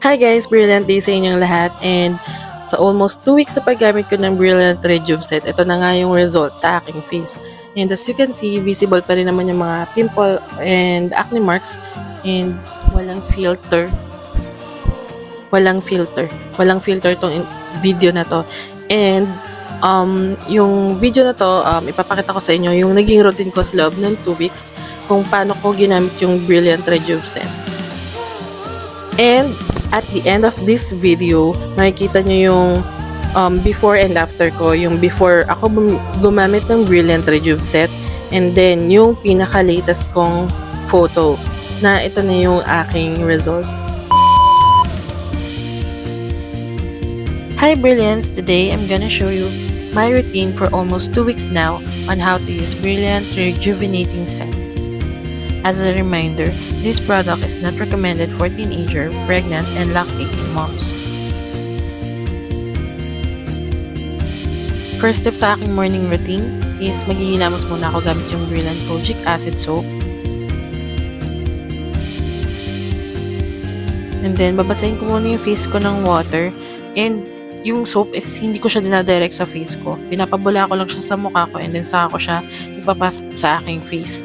Hi guys! Brilliant day sa inyong lahat, and sa almost 2 weeks sa paggamit ko ng Brilliant Rejuve Set, ito na nga yung result sa aking face. And as you can see, visible pa rin naman yung mga pimple and acne marks, and walang filter. Walang filter. Walang filter tong video na to. And yung video na to, ipapakita ko sa inyo yung naging routine ko sa loob ng 2 weeks kung paano ko ginamit yung Brilliant Rejuve Set. And at the end of this video, makikita nyo yung before and after ko. Yung before ako gumamit ng Brilliant Rejuve Set, and then yung pinaka-latest kong photo na ito na yung aking result. Hi Brilliance! Today I'm gonna show you my routine for almost 2 weeks now on how to use Brilliant Rejuvenating Set. As a reminder, this product is not recommended for teenager, pregnant, and lactating moms. First step sa aking morning routine is maghihilamos muna ako gamit yung Brilliant Kojic Acid Soap. And then, babasahin ko muna yung face ko ng water. And yung soap is hindi ko siya dinadirect sa face ko. Pinapabula ko lang siya sa mukha ko, and then saka ko siya ipapath sa aking face.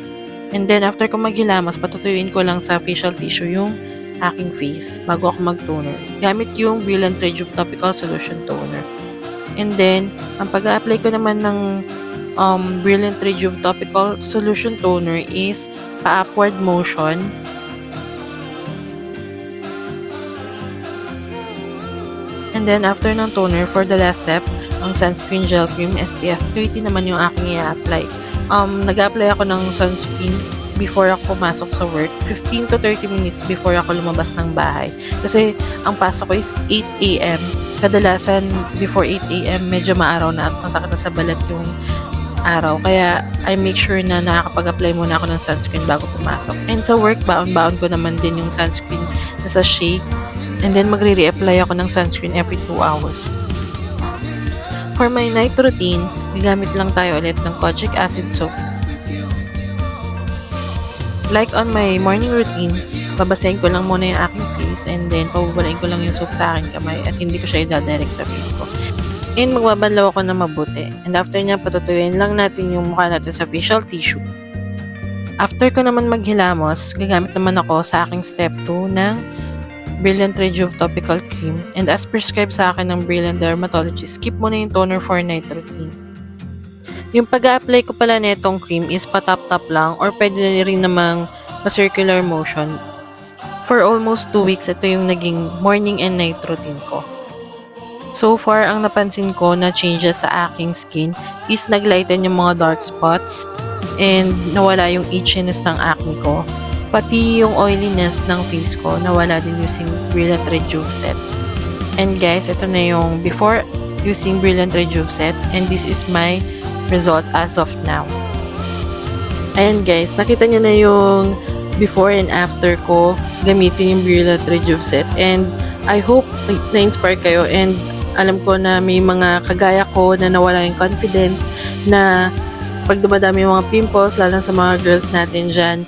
And then, after ko maghilamos, patutuyuin ko lang sa facial tissue yung aking face bago ako mag-toner. Gamit yung Brilliant Rejuve Topical Solution Toner. And then, ang pag-a-apply ko naman ng Brilliant Rejuve Topical Solution Toner is pa-upward motion. And then, after ng toner, for the last step, ang sunscreen gel cream, SPF 30 naman yung aking i-apply. Nag-apply ako ng sunscreen before ako pumasok sa work, 15 to 30 minutes before ako lumabas ng bahay. Kasi ang pasok ko is 8 a.m. Kadalasan before 8 a.m. medyo maaraw na at masakit na sa balat yung araw. Kaya I make sure na nakakapag-apply muna ako ng sunscreen bago pumasok. And sa work, baon-baon ko naman din yung sunscreen na sa shake. And then magre-reapply ako ng sunscreen every 2 hours. For my night routine, gagamit lang tayo ulit ng Kojic Acid Soap. Like on my morning routine, babasahin ko lang muna yung aking face, and then pabubalain ko lang yung soap sa aking kamay at hindi ko siya i-direct sa face ko. And magbabanlaw ako na mabuti. And after niya, patutuyuin lang natin yung mukha natin sa facial tissue. After ko naman maghilamos, gagamit naman ako sa aking step 2 ng Brilliant Rejuve Topical Cream, and as prescribed sa akin ng Brilliant Dermatologist, skip mo na yung toner for night routine. Yung pag-a-apply ko pala netong cream is patap-tap lang, or pwede rin namang pa-circular motion. For almost 2 weeks, ito yung naging morning and night routine ko. So far, ang napansin ko na changes sa aking skin is naglighten yung mga dark spots, and nawala yung itchiness ng acne ko. Pati yung oiliness ng face ko, nawala din using Brilliant Rejuve Set. And guys, ito na yung before using Brilliant Rejuve Set, and this is my result as of now. Ayan guys, nakita niyo na yung before and after ko gamitin yung Brilliant Rejuve Set, and I hope na-inspire kayo, and alam ko na may mga kagaya ko na nawala yung confidence na pag dumadami yung mga pimples, lalo sa mga girls natin dyan,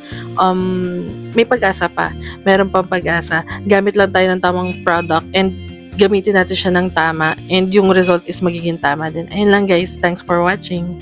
may pag-asa pa. Meron pang pag-asa. Gamit lang tayo ng tamang product and gamitin natin siya ng tama, and yung result is magiging tama din. Ayun lang guys. Thanks for watching.